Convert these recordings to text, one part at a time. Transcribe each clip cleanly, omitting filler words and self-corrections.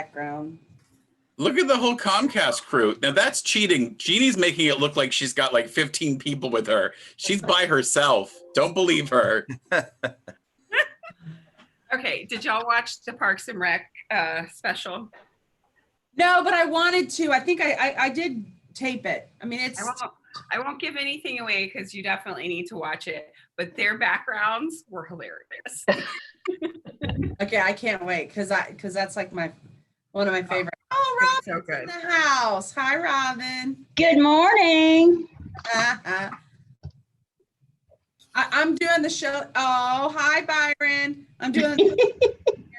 background. Look at the whole Comcast crew. Now that's cheating. Jeannie's making it look like she's got like 15 people with her. She's by herself. Don't believe her. Okay, did y'all watch the Parks and Rec special? No, but I wanted to. I think I did tape it. I mean, it's. I won't give anything away because you definitely need to watch it. But their backgrounds were hilarious. Okay, I can't wait because that's like one of my favorite. Oh, Robin's so good. In the house. Hi, Robin. Good morning. I'm doing the show. Oh, hi, Byron. I'm doing.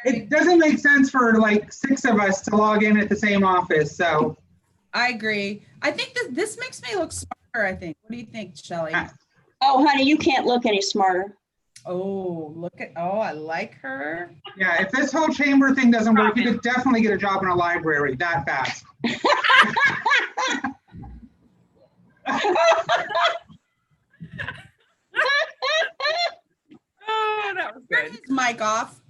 It doesn't make sense for like 6 of us to log in at the same office, so. I agree. I think that this makes me look smarter, I think. What do you think, Shelley? Oh, honey, you can't look any smarter. Oh, I like her. Yeah, if this whole chamber thing doesn't work, you could definitely get a job in a library that fast. Oh, that was Turn good. his mic off.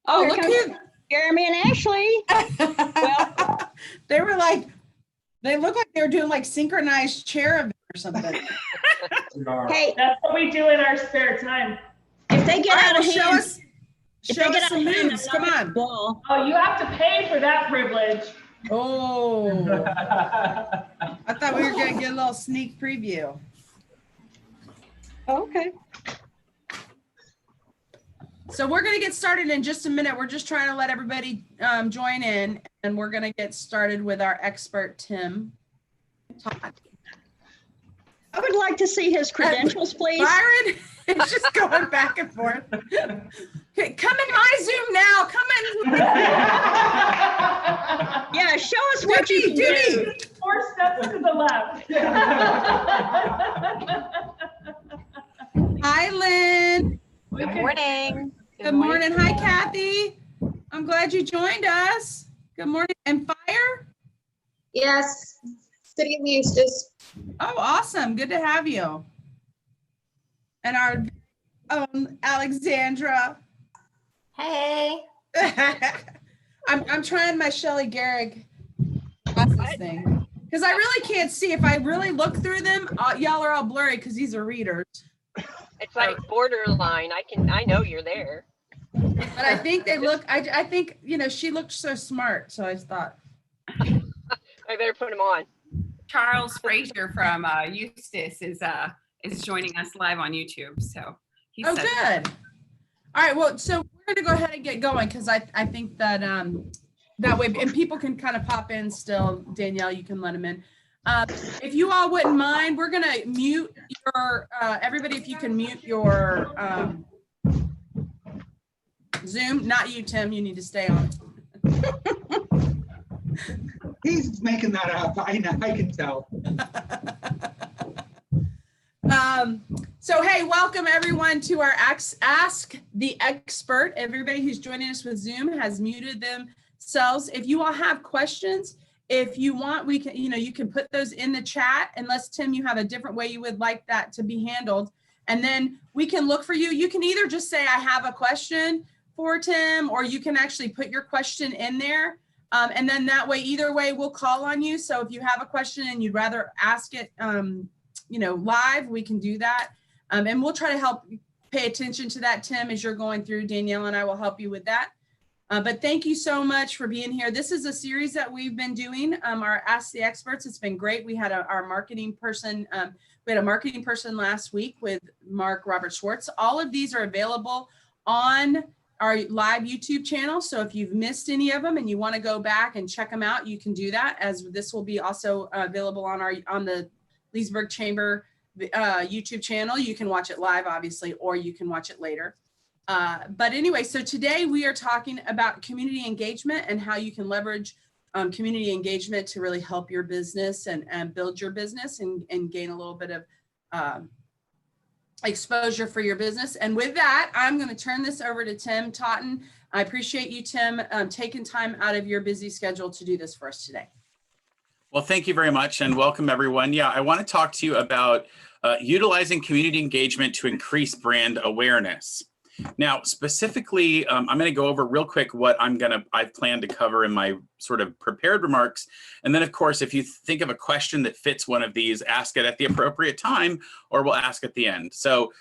Oh, Look who. Jeremy and Ashley. Well, They were like, they look like they were doing like synchronized cherubim or something. hey, That's what we do in our spare time. if they get out of show hand, us some moves. Come on. Ball. Oh, you have to pay for that privilege. Oh, I thought we were going to get a little sneak preview. Okay. So we're going to get started in just a minute. We're just trying to let everybody join in, and we're going to get started with our expert, Tim Totten. I would like to see his credentials, please. Byron is just going back and forth. Okay, come in my Zoom now. Come in. Yeah, show us what you can do. 4 steps to the left. Hi, Lynn. Good morning. Good morning. Hi, Kathy. I'm glad you joined us. Good morning. And Fire? Yes, City of Eustis. Oh, awesome. Good to have you. And our own Alexandra. Hey. I'm trying my Shelley Garrick glasses thing because I really can't see. If I really look through them, y'all are all blurry because these are readers. It's like borderline. I know you're there. But I think they look. I think she looked so smart, so I thought I better put them on. Charles Frazier from Eustis is joining us live on YouTube. So he's good. All right, well, so we're going to go ahead and get going because I think that that way, and people can kind of pop in still. Danielle, you can let them in. If you all wouldn't mind, we're going to mute your, everybody, if you can mute your Zoom. Not you, Tim, you need to stay on. He's making that up. I know, I can tell. So, hey, welcome everyone to our Ask the Expert. Everybody who's joining us with Zoom has muted themselves. If you all have questions, if you want, we can, you can put those in the chat, unless Tim, you have a different way you would like that to be handled. And then we can look for you. You can either just say, I have a question for Tim, or you can actually put your question in there. And then that way, either way, we'll call on you. So if you have a question and you'd rather ask it, live, we can do that. And we'll try to help pay attention to that, Tim, as you're going through. Danielle and I will help you with that. But thank you so much for being here. This is a series that we've been doing, our Ask the Experts. It's been great. We had our marketing person, last week with Robert Schwartz. All of these are available on our live YouTube channel. So if you've missed any of them and you want to go back and check them out, you can do that, as this will be also available on the Leesburg Chamber YouTube channel. You can watch it live, obviously, or you can watch it later. But anyway, so today we are talking about community engagement and how you can leverage community engagement to really help your business and build your business and gain a little bit of exposure for your business. And with that, I'm going to turn this over to Tim Totten. I appreciate you, Tim, taking time out of your busy schedule to do this for us today. Well, thank you very much and welcome everyone. Yeah, I want to talk to you about utilizing community engagement to increase brand awareness. Now, specifically, I'm going to go over real quick what I've planned to cover in my sort of prepared remarks. And then, of course, if you think of a question that fits one of these, ask it at the appropriate time, or we'll ask at the end. So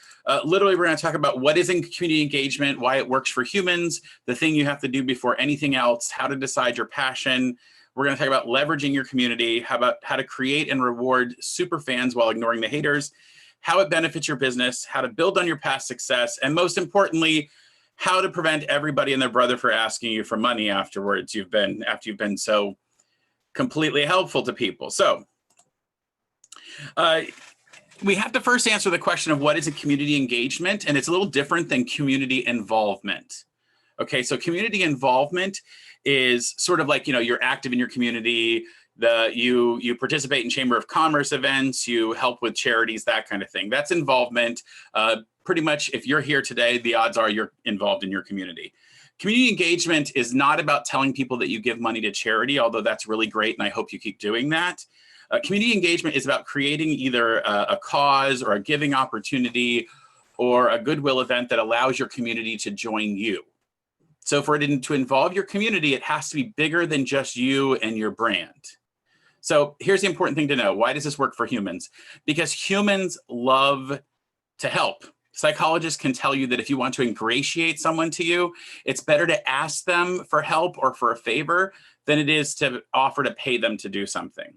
literally, we're going to talk about what is in community engagement, why it works for humans, the thing you have to do before anything else, how to decide your passion. We're going to talk about leveraging your community, how to create and reward super fans while ignoring the haters, how it benefits your business, how to build on your past success, and most importantly, how to prevent everybody and their brother from asking you for money afterwards. After you've been so completely helpful to people. So we have to first answer the question of what is a community engagement, and it's a little different than community involvement. Okay, so community involvement is sort of like, you're active in your community, you participate in Chamber of Commerce events, you help with charities, that kind of thing. That's involvement. Pretty much, if you're here today, the odds are you're involved in your community. Community engagement is not about telling people that you give money to charity, although that's really great, and I hope you keep doing that. Community engagement is about creating either a cause or a giving opportunity or a goodwill event that allows your community to join you. So for it to involve your community, it has to be bigger than just you and your brand. So here's the important thing to know. Why does this work for humans? Because humans love to help. Psychologists can tell you that if you want to ingratiate someone to you, it's better to ask them for help or for a favor than it is to offer to pay them to do something.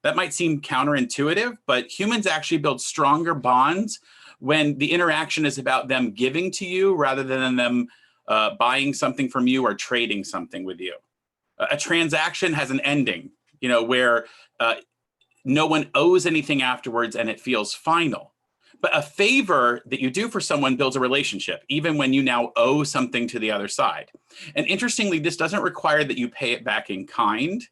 That might seem counterintuitive, but humans actually build stronger bonds when the interaction is about them giving to you rather than them buying something from you or trading something with you. A transaction has an ending, where no one owes anything afterwards and it feels final. But a favor that you do for someone builds a relationship, even when you now owe something to the other side. And interestingly, this doesn't require that you pay it back in kind.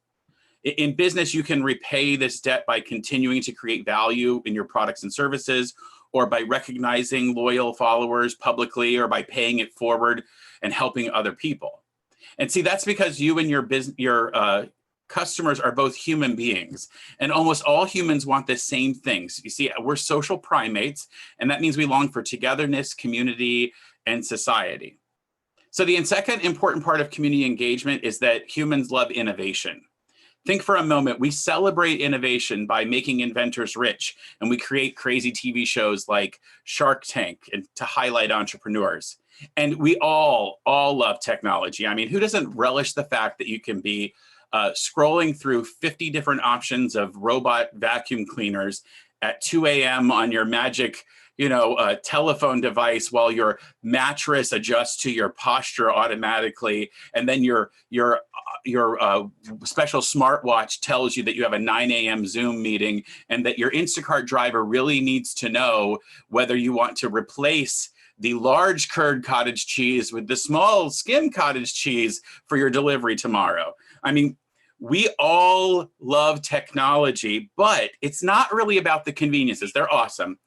In business, you can repay this debt by continuing to create value in your products and services, or by recognizing loyal followers publicly, or by paying it forward and helping other people. And see, that's because you and your customers are both human beings, and almost all humans want the same things. You see, we're social primates, and that means we long for togetherness, community, and society. So the second important part of community engagement is that humans love innovation. Think for a moment, we celebrate innovation by making inventors rich, and we create crazy TV shows like Shark Tank to highlight entrepreneurs. And we all love technology. I mean, who doesn't relish the fact that you can be scrolling through 50 different options of robot vacuum cleaners at 2 a.m. on your magic, telephone device while your mattress adjusts to your posture automatically, and then your special smartwatch tells you that you have a 9 a.m. Zoom meeting, and that your Instacart driver really needs to know whether you want to replace the large curd cottage cheese with the small skim cottage cheese for your delivery tomorrow. I mean, we all love technology, but it's not really about the conveniences. They're awesome.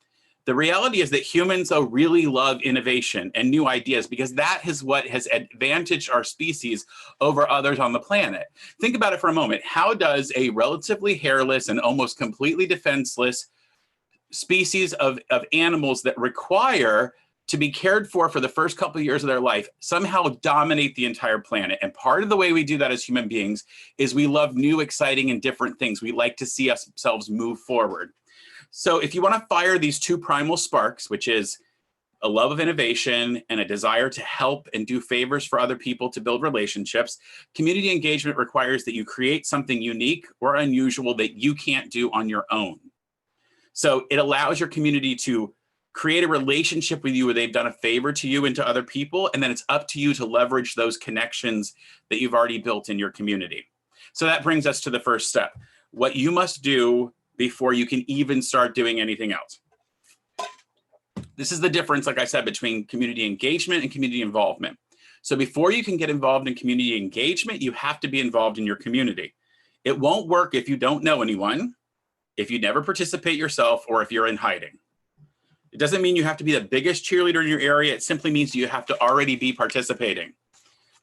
The reality is that humans really love innovation and new ideas, because that is what has advantaged our species over others on the planet. Think about it for a moment. How does a relatively hairless and almost completely defenseless species of animals that require to be cared for the first couple of years of their life somehow dominate the entire planet? And part of the way we do that as human beings is we love new, exciting, and different things. We like to see ourselves move forward. So if you want to fire these two primal sparks, which is a love of innovation and a desire to help and do favors for other people to build relationships, community engagement requires that you create something unique or unusual that you can't do on your own. So it allows your community to create a relationship with you where they've done a favor to you and to other people, and then it's up to you to leverage those connections that you've already built in your community. So that brings us to the first step, what you must do before you can even start doing anything else. This is the difference, like I said, between community engagement and community involvement. So before you can get involved in community engagement, you have to be involved in your community. It won't work if you don't know anyone, if you never participate yourself, or if you're in hiding. It doesn't mean you have to be the biggest cheerleader in your area. It simply means you have to already be participating.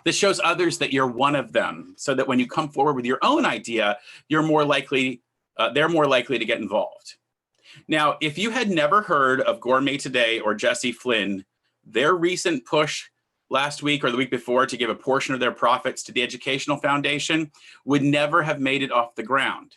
This shows others that you're one of them, so that when you come forward with your own idea, they're more likely to get involved. Now, if you had never heard of Gourmet Today or Jesse Flynn, their recent push last week or the week before to give a portion of their profits to the Educational Foundation would never have made it off the ground.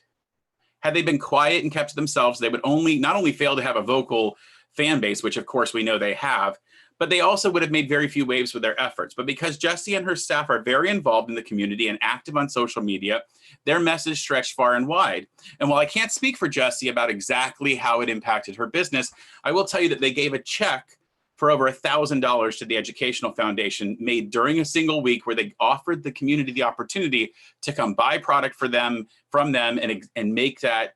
Had they been quiet and kept to themselves, they would not only fail to have a vocal fan base, which of course we know they have, but they also would have made very few waves with their efforts. But because Jessie and her staff are very involved in the community and active on social media, their message stretched far and wide. And while I can't speak for Jessie about exactly how it impacted her business, I will tell you that they gave a check for over $1,000 to the Educational Foundation made during a single week, where they offered the community the opportunity to come buy product from them and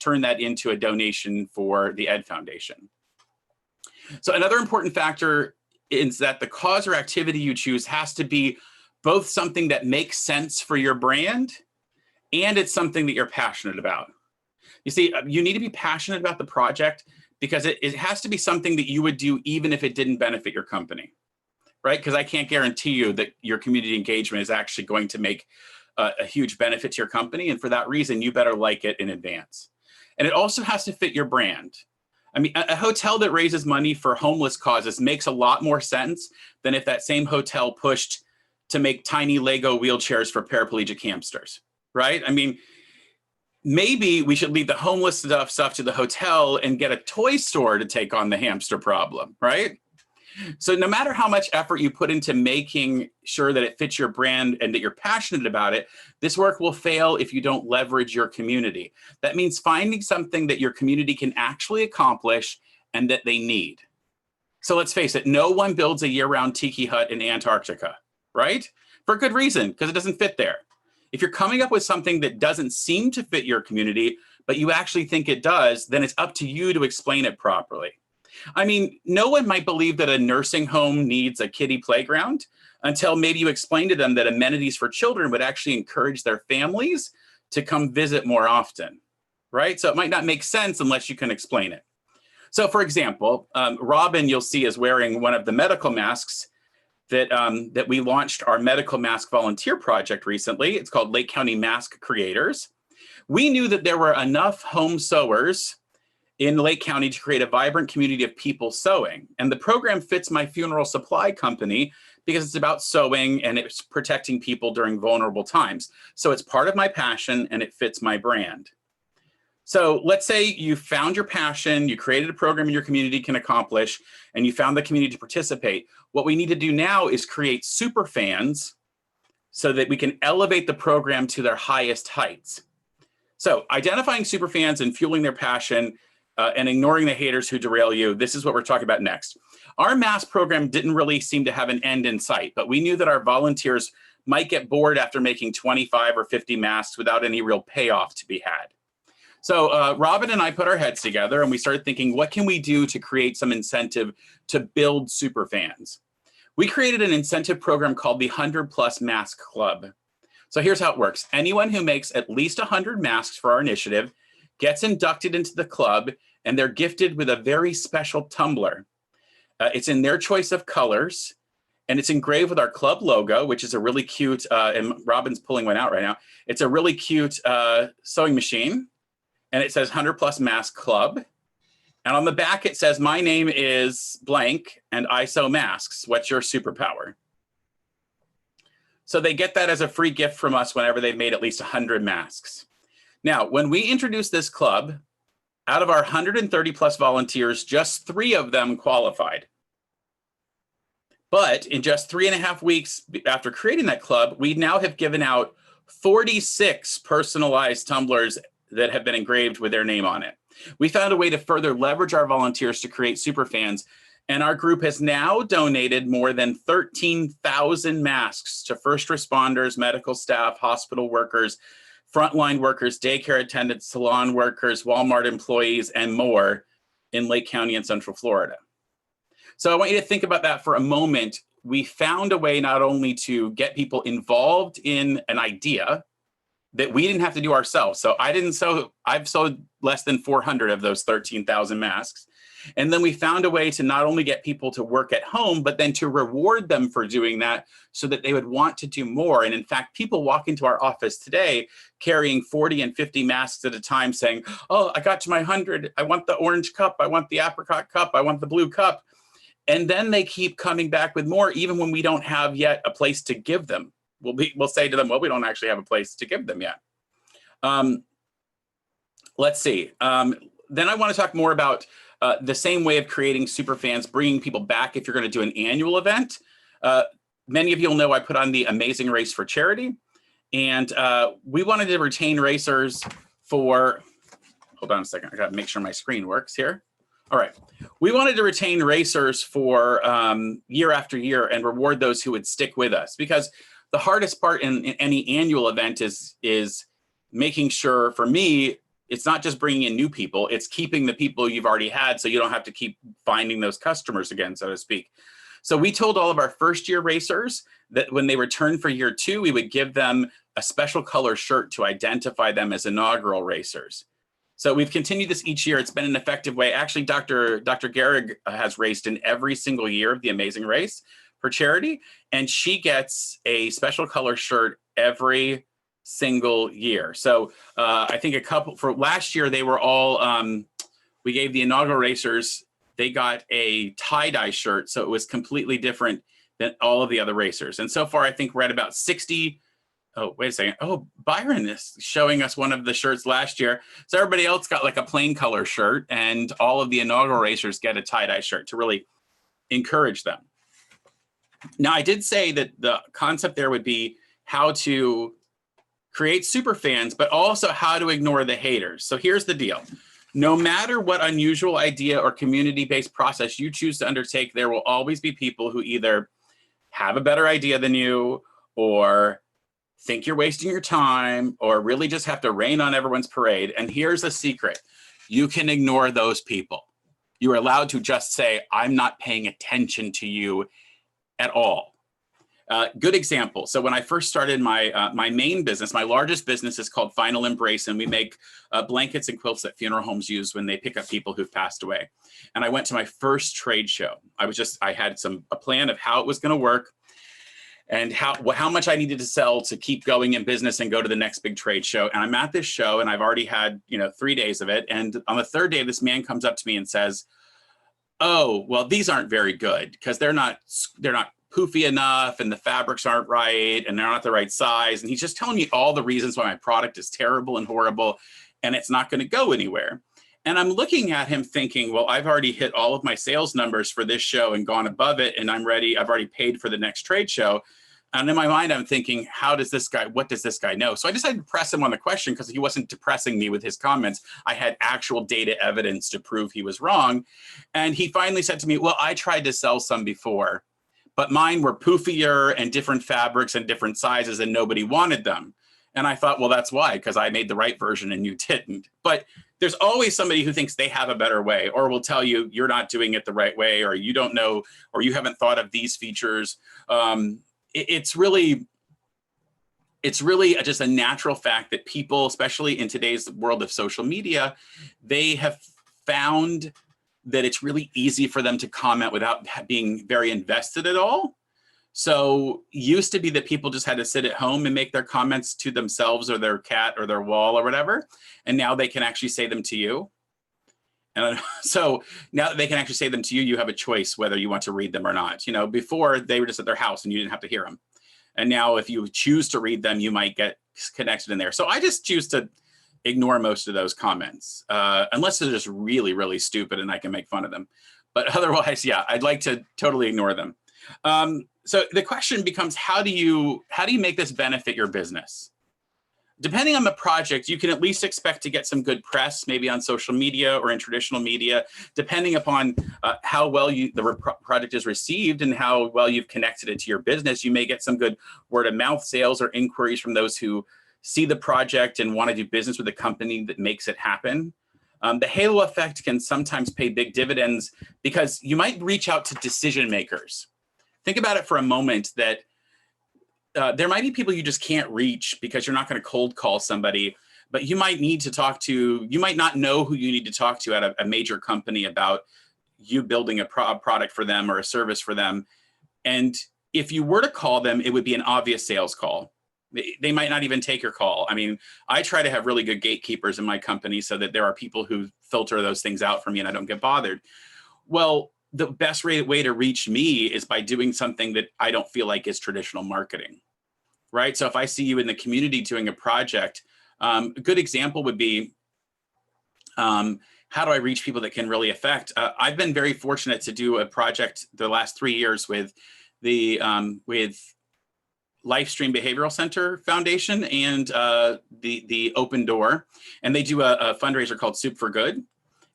turn that into a donation for the Ed Foundation. So another important factor is that the cause or activity you choose has to be both something that makes sense for your brand and it's something that you're passionate about. You see, you need to be passionate about the project because it has to be something that you would do even if it didn't benefit your company, right? Because I can't guarantee you that your community engagement is actually going to make a huge benefit to your company. And for that reason, you better like it in advance. And it also has to fit your brand. I mean, a hotel that raises money for homeless causes makes a lot more sense than if that same hotel pushed to make tiny Lego wheelchairs for paraplegic hamsters, right? I mean, maybe we should leave the homeless stuff to the hotel and get a toy store to take on the hamster problem, right? So no matter how much effort you put into making sure that it fits your brand and that you're passionate about it, this work will fail if you don't leverage your community. That means finding something that your community can actually accomplish and that they need. So let's face it, no one builds a year-round tiki hut in Antarctica, right? For good reason, because it doesn't fit there. If you're coming up with something that doesn't seem to fit your community, but you actually think it does, then it's up to you to explain it properly. I mean, no one might believe that a nursing home needs a kiddie playground until maybe you explain to them that amenities for children would actually encourage their families to come visit more often, right? So it might not make sense unless you can explain it. So for example, Robin, you'll see, is wearing one of the medical masks that we launched our medical mask volunteer project recently. It's called Lake County Mask Creators. We knew that there were enough home sewers in Lake County to create a vibrant community of people sewing. And the program fits my funeral supply company because it's about sewing and it's protecting people during vulnerable times. So it's part of my passion and it fits my brand. So let's say you found your passion, you created a program your community can accomplish, and you found the community to participate. What we need to do now is create super fans so that we can elevate the program to their highest heights. So identifying super fans and fueling their passion and ignoring the haters who derail you, this is what we're talking about next. Our mask program didn't really seem to have an end in sight, but we knew that our volunteers might get bored after making 25 or 50 masks without any real payoff to be had. So Robin and I put our heads together and we started thinking, what can we do to create some incentive to build super fans? We created an incentive program called the 100+ Mask Club. So here's how it works. Anyone who makes at least 100 masks for our initiative gets inducted into the club, and they're gifted with a very special tumbler. It's in their choice of colors, and it's engraved with our club logo, which is a really cute, and Robin's pulling one out right now. It's a really cute sewing machine, and it says 100+ Mask Club. And on the back, it says, my name is blank, and I sew masks. What's your superpower? So they get that as a free gift from us whenever they've made at least 100 masks. Now, when we introduced this club, out of our 130+ volunteers, just 3 of them qualified. But in just 3.5 weeks after creating that club, we now have given out 46 personalized tumblers that have been engraved with their name on it. We found a way to further leverage our volunteers to create super fans, and our group has now donated more than 13,000 masks to first responders, medical staff, hospital workers, frontline workers, daycare attendants, salon workers, Walmart employees, and more in Lake County and Central Florida. So I want you to think about that for a moment. We found a way not only to get people involved in an idea that we didn't have to do ourselves. So I've sewed less than 400 of those 13,000 masks. And then we found a way to not only get people to work at home, but then to reward them for doing that so that they would want to do more. And in fact, people walk into our office today carrying 40 and 50 masks at a time saying, oh, I got to my 100. I want the orange cup. I want the apricot cup. I want the blue cup. And then they keep coming back with more, even when we don't have yet a place to give them. We'll say to them, well, we don't actually have a place to give them yet. Let's see. Then I want to talk more about the same way of creating super fans, bringing people back if you're going to do an annual event. Many of you will know I put on the Amazing Race for charity. And we wanted to retain racers for, hold on a second, I got to make sure my screen works here. All right. We wanted to retain racers for year after year and reward those who would stick with us, because the hardest part in any annual event is making sure, for me, it's not just bringing in new people, it's keeping the people you've already had so you don't have to keep finding those customers again, so to speak. So we told all of our first year racers that when they returned for year 2, we would give them a special color shirt to identify them as inaugural racers. So we've continued this each year. It's been an effective way. Actually, Dr. Gehrig has raced in every single year of the Amazing Race for charity, and she gets a special color shirt every single year. So I think for last year, they were all, we gave the inaugural racers, they got a tie-dye shirt, so it was completely different than all of the other racers. And so far, I think we're at about 60. Oh, wait a second. Oh, Byron is showing us one of the shirts last year. So everybody else got like a plain color shirt, and all of the inaugural racers get a tie-dye shirt to really encourage them. Now, I did say that the concept there would be how to create super fans, but also how to ignore the haters. So here's the deal. No matter what unusual idea or community-based process you choose to undertake, there will always be people who either have a better idea than you, or think you're wasting your time, or really just have to rain on everyone's parade. And here's a secret. You can ignore those people. You are allowed to just say, I'm not paying attention to you at all. Good example. So when I first started my main business, my largest business is called Final Embrace, and we make blankets and quilts that funeral homes use when they pick up people who've passed away. And I went to my first trade show. I had a plan of how it was going to work and how much I needed to sell to keep going in business and go to the next big trade show. And I'm at this show, and I've already had 3 days of it. And on the third day, this man comes up to me and says, "Oh, well, these aren't very good because they're not poofy enough, and the fabrics aren't right, and they're not the right size." And he's just telling me all the reasons why my product is terrible and horrible, and it's not going to go anywhere. And I'm looking at him thinking, well, I've already hit all of my sales numbers for this show and gone above it, and I'm ready. I've already paid for the next trade show. And in my mind, I'm thinking, what does this guy know? So I decided to press him on the question because he wasn't depressing me with his comments. I had actual data evidence to prove he was wrong. And he finally said to me, well, I tried to sell some before, but mine were poofier and different fabrics and different sizes, and nobody wanted them. And I thought, well, that's why, because I made the right version and you didn't. But there's always somebody who thinks they have a better way, or will tell you you're not doing it the right way, or you don't know, or you haven't thought of these features. It's really just a natural fact that people, especially in today's world of social media, they have found that it's really easy for them to comment without being very invested at all. So used to be that people just had to sit at home and make their comments to themselves or their cat or their wall or whatever. And now they can actually say them to you. And so now that they can actually say them to you, you have a choice whether you want to read them or not. Before they were just at their house and you didn't have to hear them. And now if you choose to read them, you might get connected in there. So I just choose to ignore most of those comments, unless they're just really, really stupid and I can make fun of them. But otherwise, yeah, I'd like to totally ignore them. So the question becomes, how do you make this benefit your business? Depending on the project, you can at least expect to get some good press, maybe on social media or in traditional media, depending upon how well the project is received and how well you've connected it to your business. You may get some good word of mouth sales or inquiries from those who see the project and want to do business with a company that makes it happen. The halo effect can sometimes pay big dividends because you might reach out to decision makers. Think about it for a moment that there might be people you just can't reach because you're not going to cold call somebody, but you might need to talk to, you might not know who you need to talk to at a major company about you building a product for them or a service for them. And if you were to call them, it would be an obvious sales call. They might not even take your call. I mean, I try to have really good gatekeepers in my company so that there are people who filter those things out for me and I don't get bothered. Well, the best way to reach me is by doing something that I don't feel like is traditional marketing, right? So if I see you in the community doing a project, a good example would be, how do I reach people that can really affect? I've been very fortunate to do a project the last 3 years with the Lifestream Behavioral Center Foundation and the Open Door, and they do a fundraiser called Soup for Good.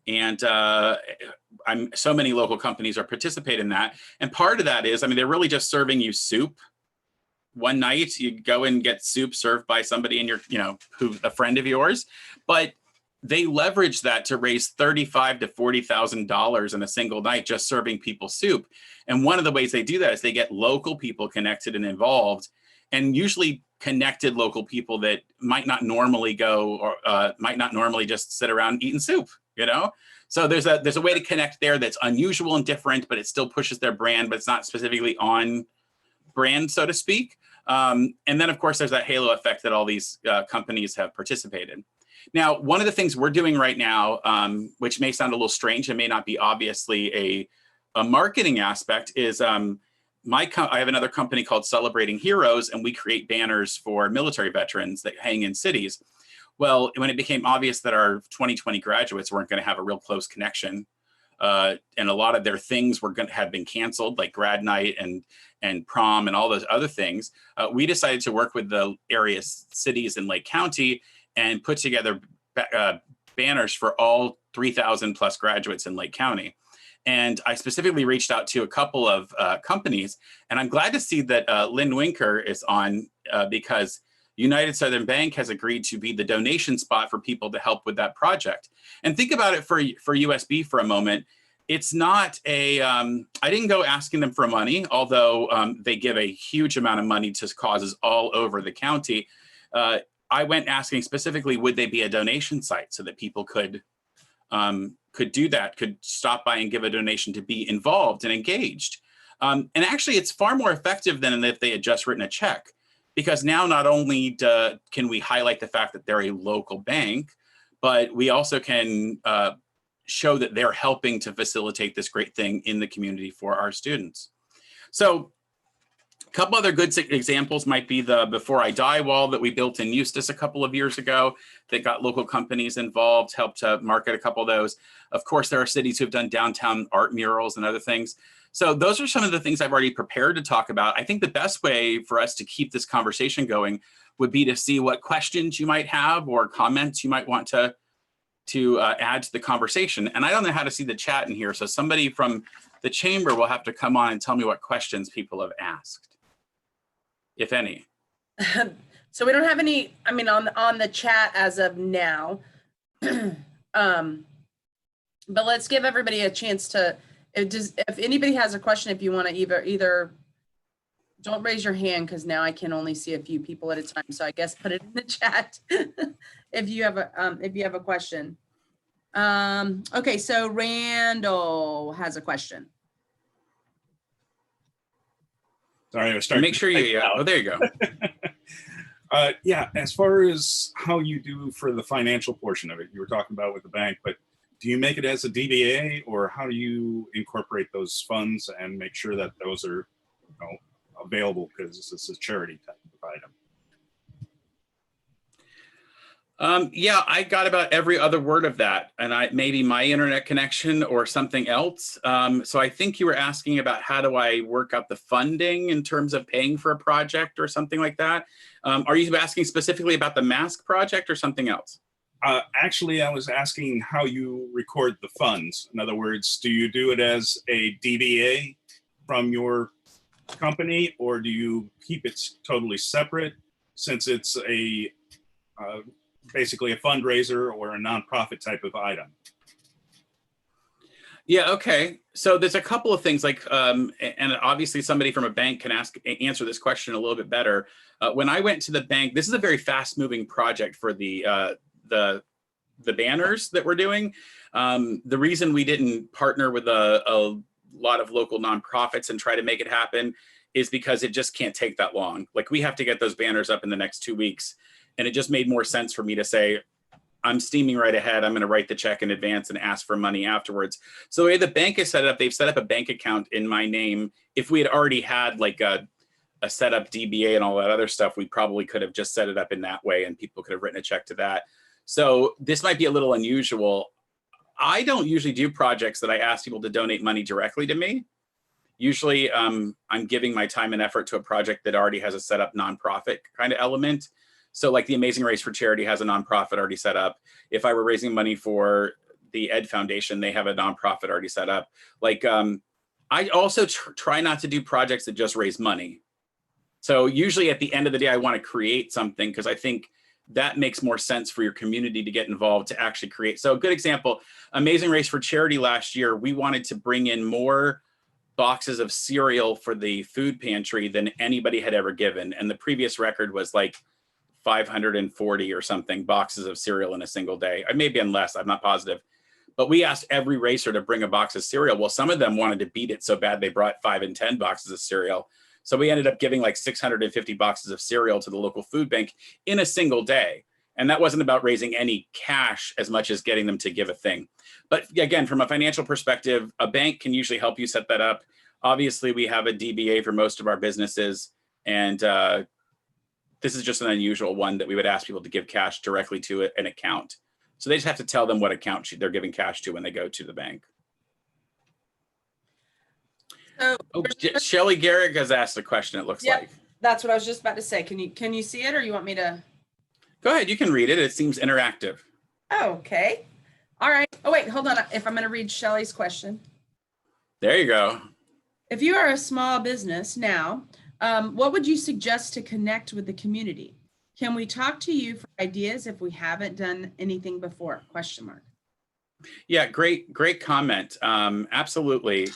And so many local companies are participating in that. And part of that is, I mean, they're really just serving you soup. One night you go and get soup served by somebody in your, who's a friend of yours, but they leverage that to raise $35,000 to $40,000 in a single night just serving people soup. And one of the ways they do that is they get local people connected and involved, and usually connected local people that might not normally go or might not normally just sit around eating soup, So there's a way to connect there that's unusual and different, but it still pushes their brand, but it's not specifically on brand, so to speak. And then of course there's that halo effect that all these companies have participated. Now, one of the things we're doing right now, which may sound a little strange and may not be obviously a marketing aspect, is I have another company called Celebrating Heroes, and we create banners for military veterans that hang in cities. Well, when it became obvious that our 2020 graduates weren't going to have a real close connection, and a lot of their things were going to have been canceled, like grad night and prom and all those other things, we decided to work with the area cities in Lake County and put together banners for all 3,000 plus graduates in Lake County. And I specifically reached out to a couple of companies, and I'm glad to see that Lynn Winker is on because United Southern Bank has agreed to be the donation spot for people to help with that project. And think about it for USB for a moment. It's not I didn't go asking them for money, although they give a huge amount of money to causes all over the county. I went asking specifically, would they be a donation site so that people could do that, could stop by and give a donation to be involved and engaged. And actually, it's far more effective than if they had just written a check, because now not only can we highlight the fact that they're a local bank, but we also can show that they're helping to facilitate this great thing in the community for our students. So a couple other good examples might be the Before I Die wall that we built in Eustis a couple of years ago that got local companies involved, helped to market a couple of those. Of course, there are cities who've done downtown art murals and other things. So those are some of the things I've already prepared to talk about. I think the best way for us to keep this conversation going would be to see what questions you might have or comments you might want to add to the conversation. And I don't know how to see the chat in here, so somebody from the chamber will have to come on and tell me what questions people have asked, if any. So we don't have any, I mean, on the chat as of now. But let's give everybody a chance to, if anybody has a question, if you want to either don't raise your hand, because now I can only see a few people at a time. So I guess put it in the chat if you have a question. Okay, so Randall has a question. Sorry, I was starting. Make sure you. Oh, there you go. Yeah, as far as how you do for the financial portion of it, you were talking about with the bank, but do you make it as a DBA, or how do you incorporate those funds and make sure that those are, available, because this is a charity type of item? Yeah, I got about every other word of that, and maybe my internet connection or something else. So I think you were asking about how do I work out the funding in terms of paying for a project or something like that. Are you asking specifically about the mask project or something else? Actually, I was asking how you record the funds. In other words, do you do it as a DBA from your company, or do you keep it totally separate since it's a basically a fundraiser or a nonprofit type of item? Yeah, okay. So there's a couple of things like, and obviously somebody from a bank can answer this question a little bit better. When I went to the bank, this is a very fast moving project for the banners that we're doing. The reason we didn't partner with a lot of local nonprofits and try to make it happen is because it just can't take that long. Like, we have to get those banners up in the next 2 weeks. And it just made more sense for me to say, I'm steaming right ahead. I'm going to write the check in advance and ask for money afterwards. So the way the bank is set up, they've set up a bank account in my name. If we had already had like a set up DBA and all that other stuff, we probably could have just set it up in that way and people could have written a check to that. So this might be a little unusual. I don't usually do projects that I ask people to donate money directly to me. Usually I'm giving my time and effort to a project that already has a set up nonprofit kind of element. So like the Amazing Race for Charity has a nonprofit already set up. If I were raising money for the Ed Foundation, they have a nonprofit already set up. Like I also try not to do projects that just raise money. So usually at the end of the day, I want to create something because I think that makes more sense for your community to get involved to actually create. So a good example, Amazing Race for Charity last year, we wanted to bring in more boxes of cereal for the food pantry than anybody had ever given. And the previous record was like 540 or something boxes of cereal in a single day. I may be on less, I'm not positive. But we asked every racer to bring a box of cereal. Well, some of them wanted to beat it so bad they brought 5 and 10 boxes of cereal. So we ended up giving like 650 boxes of cereal to the local food bank in a single day. And that wasn't about raising any cash as much as getting them to give a thing. But again, from a financial perspective, a bank can usually help you set that up. Obviously, we have a DBA for most of our businesses. And this is just an unusual one that we would ask people to give cash directly to an account. So they just have to tell them what account they're giving cash to when they go to the bank. So, Shelly Garrick has asked a question, it looks like. That's what I was just about to say. Can you see it or you want me to? Go ahead, you can read it. It seems interactive. Oh, okay. All right. Oh, wait, hold on. If I'm going to read Shelly's question. There you go. If you are a small business now, what would you suggest to connect with the community? Can we talk to you for ideas if we haven't done anything before? Question mark. Yeah, great comment. Absolutely.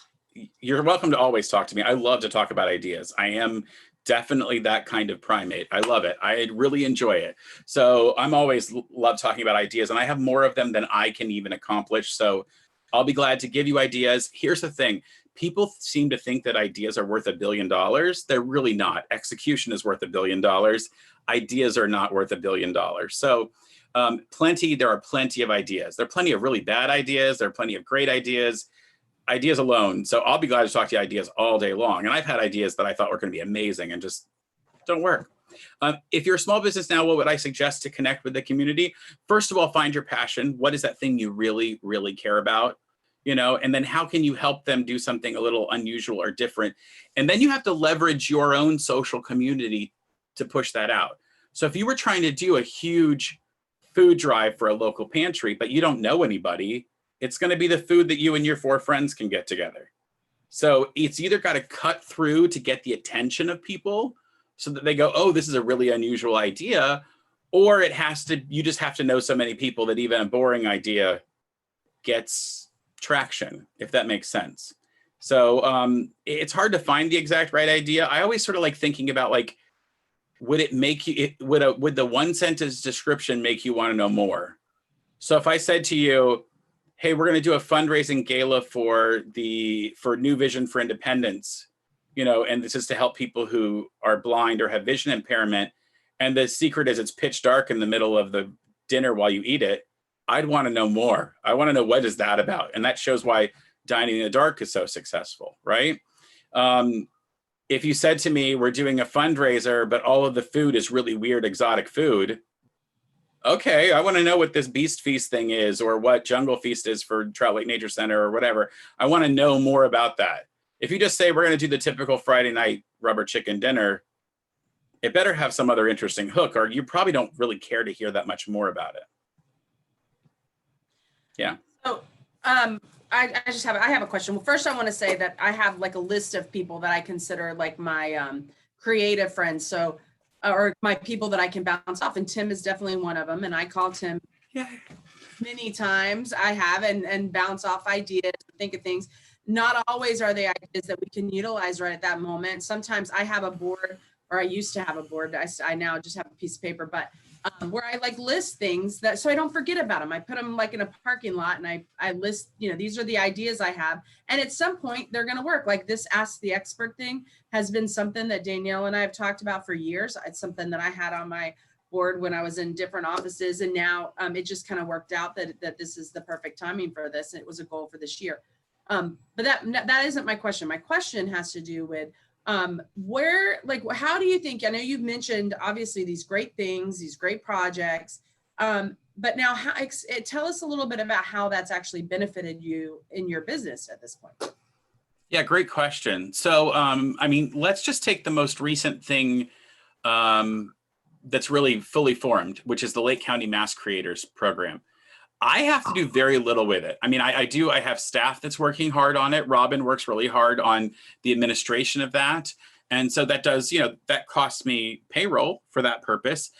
You're welcome to always talk to me. I love to talk about ideas. I am definitely that kind of primate. I love it. I really enjoy it. So I'm always love talking about ideas, and I have more of them than I can even accomplish. So I'll be glad to give you ideas. Here's the thing. People seem to think that ideas are worth $1 billion. They're really not. Execution is worth $1 billion. Ideas are not worth $1 billion. So there are plenty of ideas. There are plenty of really bad ideas. There are plenty of great ideas. Ideas alone. So I'll be glad to talk to you ideas all day long. And I've had ideas that I thought were going to be amazing and just don't work. If you're a small business now, what would I suggest to connect with the community? First of all, find your passion. What is that thing you really, really care about? You know, and then how can you help them do something a little unusual or different? And then you have to leverage your own social community to push that out. So if you were trying to do a huge food drive for a local pantry, but you don't know anybody, it's going to be the food that you and your 4 friends can get together. So it's either got to cut through to get the attention of people so that they go, oh, this is a really unusual idea, or you just have to know so many people that even a boring idea gets traction, if that makes sense. So it's hard to find the exact right idea. I always sort of like thinking about like, would it make you, would the 1-sentence description make you want to know more? So if I said to you, hey, we're going to do a fundraising gala for New Vision for Independence, you know, and this is to help people who are blind or have vision impairment. And the secret is it's pitch dark in the middle of the dinner while you eat it. I'd want to know more. I want to know, what is that about? And that shows why Dining in the Dark is so successful, right? If you said to me, we're doing a fundraiser, but all of the food is really weird, exotic food. Okay, I want to know what this Beast Feast thing is, or what Jungle Feast is for Trout Lake Nature Center or whatever. I want to know more about that. If you just say we're going to do the typical Friday night rubber chicken dinner, it better have some other interesting hook, or you probably don't really care to hear that much more about it. Yeah. So I have a question. Well, first I want to say that I have like a list of people that I consider like my creative friends. So or my people that I can bounce off, and Tim is definitely one of them. And I call Tim many times. I have and bounce off ideas, think of things. Not always are they ideas that we can utilize right at that moment. Sometimes I have a board, or I used to have a board. I now just have a piece of paper, but where I like list things that, so I don't forget about them. I put them like in a parking lot, and I list, you know, these are the ideas I have. And at some point they're going to work. Like this Ask the Expert thing has been something that Danielle and I have talked about for years. It's something that I had on my board when I was in different offices. And now it just kind of worked out that this is the perfect timing for this. It was a goal for this year. But that isn't my question. My question has to do with how do you think, I know you've mentioned obviously these great things, these great projects, but now tell us a little bit about how that's actually benefited you in your business at this point. Yeah, great question. So, I mean, let's just take the most recent thing that's really fully formed, which is the Lake County Mask Creators Program. I have to do very little with it. I mean, I have staff that's working hard on it. Robin works really hard on the administration of that. And so that does, that costs me payroll for that purpose.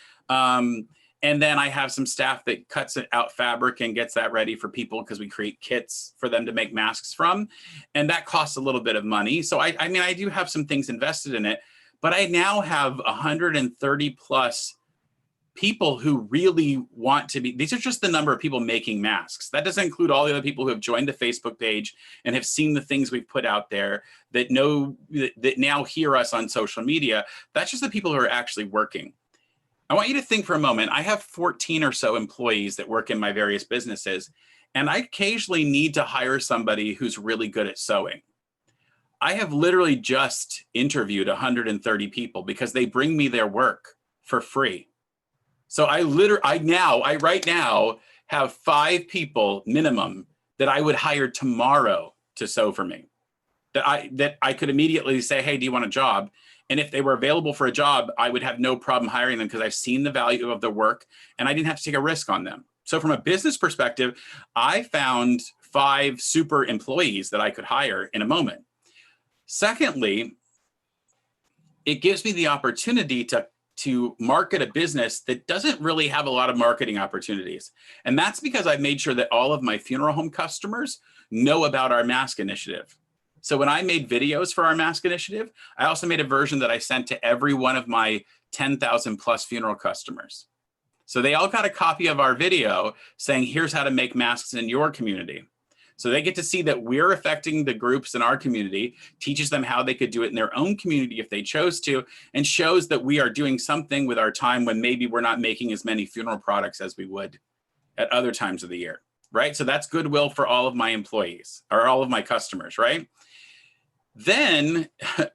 And then I have some staff that cuts out fabric and gets that ready for people because we create kits for them to make masks from. And that costs a little bit of money. So I mean, I do have some things invested in it, but I now have 130 plus people who really want to be, these are just the number of people making masks. That doesn't include all the other people who have joined the Facebook page and have seen the things we've put out there that now hear us on social media. That's just the people who are actually working. I want you to think for a moment. I have 14 or so employees that work in my various businesses, and I occasionally need to hire somebody who's really good at sewing. I have literally just interviewed 130 people because they bring me their work for free. So I right now have 5 people minimum that I would hire tomorrow to sew for me, that I could immediately say, hey, do you want a job? And if they were available for a job, I would have no problem hiring them because I've seen the value of the work and I didn't have to take a risk on them. So from a business perspective, I found 5 super employees that I could hire in a moment. Secondly, it gives me the opportunity to market a business that doesn't really have a lot of marketing opportunities. And that's because I've made sure that all of my funeral home customers know about our mask initiative. So when I made videos for our mask initiative, I also made a version that I sent to every one of my 10,000 plus funeral customers. So they all got a copy of our video saying, here's how to make masks in your community. So they get to see that we're affecting the groups in our community, teaches them how they could do it in their own community if they chose to, and shows that we are doing something with our time when maybe we're not making as many funeral products as we would at other times of the year, right? So that's goodwill for all of my employees or all of my customers, right? Then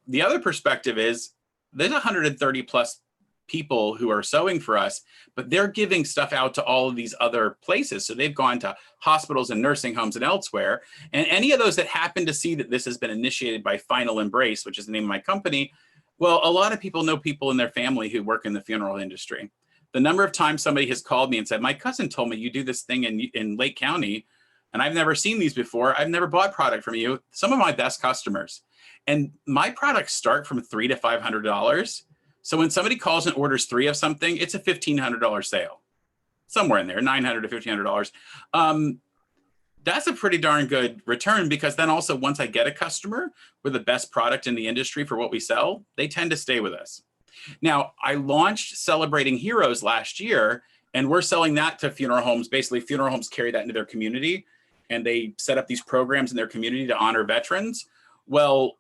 the other perspective is there's 130 plus people who are sewing for us, but they're giving stuff out to all of these other places. So they've gone to hospitals and nursing homes and elsewhere. And any of those that happen to see that this has been initiated by Final Embrace, which is the name of my company, well, a lot of people know people in their family who work in the funeral industry. The number of times somebody has called me and said, my cousin told me you do this thing in Lake County, and I've never seen these before. I've never bought product from you. Some of my best customers. And my products start from $300 to $500. So when somebody calls and orders 3 of something, it's a $1,500 sale, somewhere in there, $900 to $1,500. That's a pretty darn good return, because then also once I get a customer with the best product in the industry for what we sell, they tend to stay with us. Now, I launched Celebrating Heroes last year, and we're selling that to funeral homes. Basically, funeral homes carry that into their community, and they set up these programs in their community to honor veterans. Well,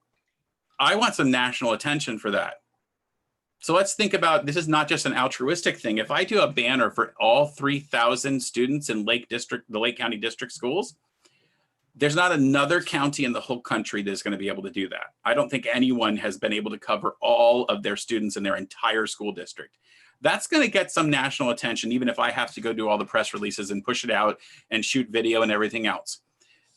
I want some national attention for that. So let's think about, this is not just an altruistic thing. If I do a banner for all 3,000 students in the Lake County District schools, there's not another county in the whole country that's going to be able to do that. I don't think anyone has been able to cover all of their students in their entire school district. That's going to get some national attention, even if I have to go do all the press releases and push it out and shoot video and everything else.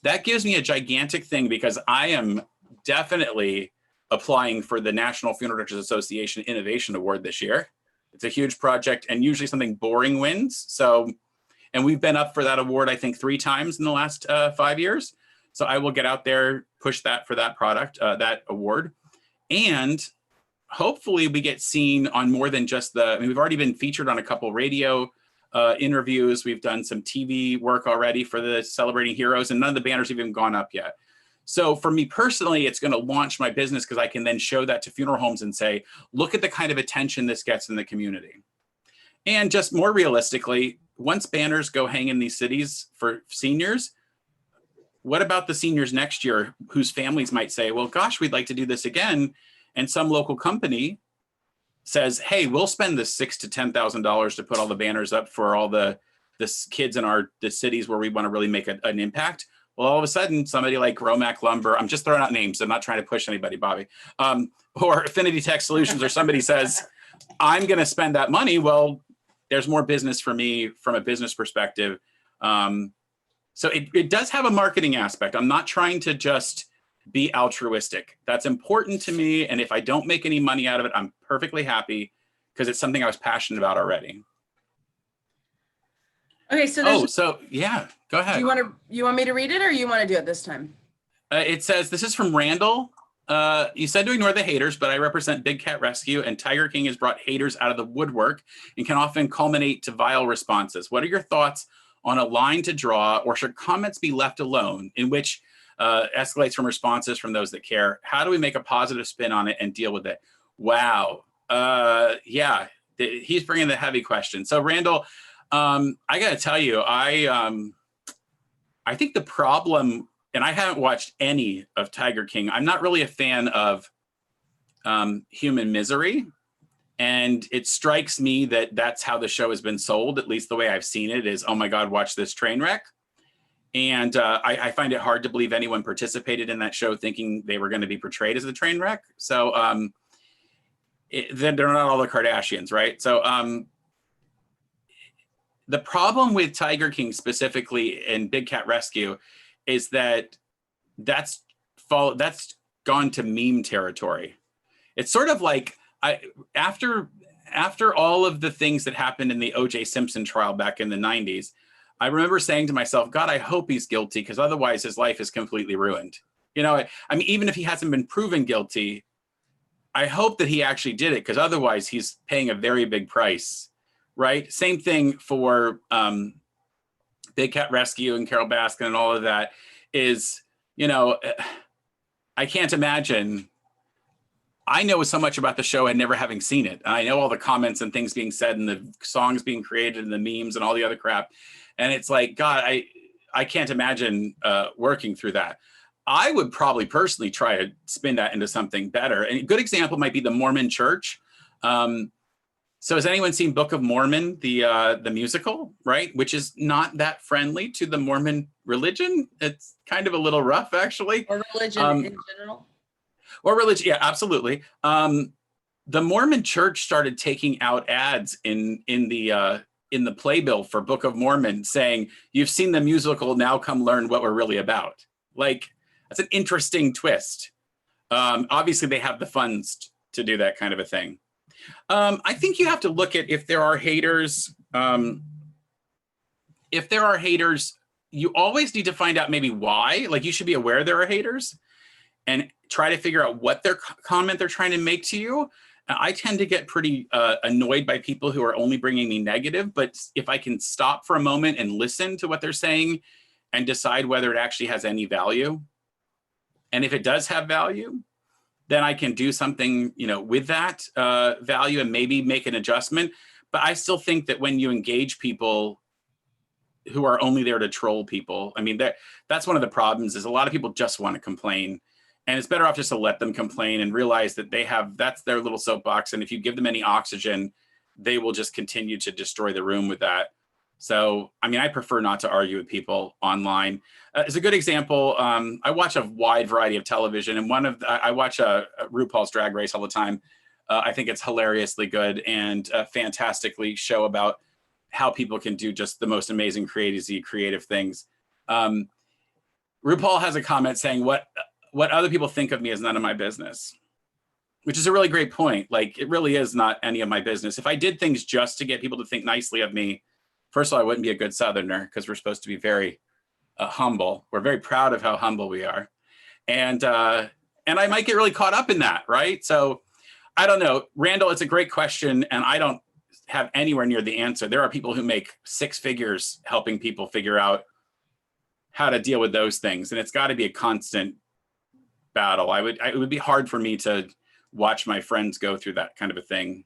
That gives me a gigantic thing, because I am definitely applying for the National Funeral Directors Association Innovation Award this year. It's a huge project, and usually something boring wins. So, and we've been up for that award, I think 3 times in the last 5 years. So I will get out there, push that for that product, that award. And hopefully we get seen on more than just we've already been featured on a couple radio interviews. We've done some TV work already for the Celebrating Heroes, and none of the banners have even gone up yet. So for me personally, it's going to launch my business, because I can then show that to funeral homes and say, look at the kind of attention this gets in the community. And just more realistically, once banners go hang in these cities for seniors, what about the seniors next year whose families might say, well, gosh, we'd like to do this again. And some local company says, hey, we'll spend the $6,000 to $10,000 to put all the banners up for all the kids in the cities where we want to really make an impact. Well, all of a sudden, somebody like Romac Lumber, I'm just throwing out names, I'm not trying to push anybody, Bobby, or Affinity Tech Solutions, or somebody says, I'm going to spend that money. Well, there's more business for me from a business perspective. So it does have a marketing aspect. I'm not trying to just be altruistic. That's important to me. And if I don't make any money out of it, I'm perfectly happy because it's something I was passionate about already. Okay, so yeah, go ahead. Do you want me to read it, or you want to do it this time? It says, this is from Randall. You said to ignore the haters, but I represent Big Cat Rescue, and Tiger King has brought haters out of the woodwork and can often culminate to vile responses. What are your thoughts on a line to draw, or should comments be left alone, in which escalates from responses from those that care? How do we make a positive spin on it and deal with it? Wow. Yeah, he's bringing the heavy question. So Randall, I got to tell you, I think the problem, and I haven't watched any of Tiger King. I'm not really a fan of human misery. And it strikes me that that's how the show has been sold, at least the way I've seen it is, oh my God, watch this train wreck. And I find it hard to believe anyone participated in that show thinking they were going to be portrayed as a train wreck. So then they're not all the Kardashians, right? So the problem with Tiger King specifically and Big Cat Rescue is that that's gone to meme territory. It's sort of like, after all of the things that happened in the O.J. Simpson trial back in the 90s, I remember saying to myself, God, I hope he's guilty, because otherwise his life is completely ruined. You know, I mean, even if he hasn't been proven guilty, I hope that he actually did it, because otherwise he's paying a very big price, right? Same thing for Big Cat Rescue and Carol Baskin and all of that is, you know, I can't imagine. I know so much about the show and never having seen it. And I know all the comments and things being said and the songs being created and the memes and all the other crap. And it's like, God, I can't imagine working through that. I would probably personally try to spin that into something better. And a good example might be the Mormon Church. So has anyone seen Book of Mormon, the musical, right? Which is not that friendly to the Mormon religion. It's kind of a little rough, actually. Or religion in general. Or religion, yeah, absolutely. The Mormon Church started taking out ads in the playbill for Book of Mormon saying, "You've seen the musical, now come learn what we're really about." Like, that's an interesting twist. Obviously, they have the funds to do that kind of a thing. I think you have to look at if there are haters. If there are haters, you always need to find out maybe why. Like, you should be aware there are haters and try to figure out what their comment they're trying to make to you. I tend to get pretty annoyed by people who are only bringing me negative, but if I can stop for a moment and listen to what they're saying and decide whether it actually has any value, and if it does have value, then I can do something, you know, with that value and maybe make an adjustment. But I still think that when you engage people who are only there to troll people, I mean, that's one of the problems is a lot of people just want to complain. And it's better off just to let them complain and realize that that's their little soapbox. And if you give them any oxygen, they will just continue to destroy the room with that. So, I mean, I prefer not to argue with people online. As a good example, I watch a wide variety of television, and I watch RuPaul's Drag Race all the time. I think it's hilariously good and a fantastically show about how people can do just the most amazing creative things. RuPaul has a comment saying, what other people think of me is none of my business, which is a really great point. Like, it really is not any of my business. If I did things just to get people to think nicely of me, first of all, I wouldn't be a good Southerner, because we're supposed to be very humble. We're very proud of how humble we are. And I might get really caught up in that, right? So I don't know. Randall, it's a great question, and I don't have anywhere near the answer. There are people who make six figures helping people figure out how to deal with those things. And it's got to be a constant battle. It would be hard for me to watch my friends go through that kind of a thing,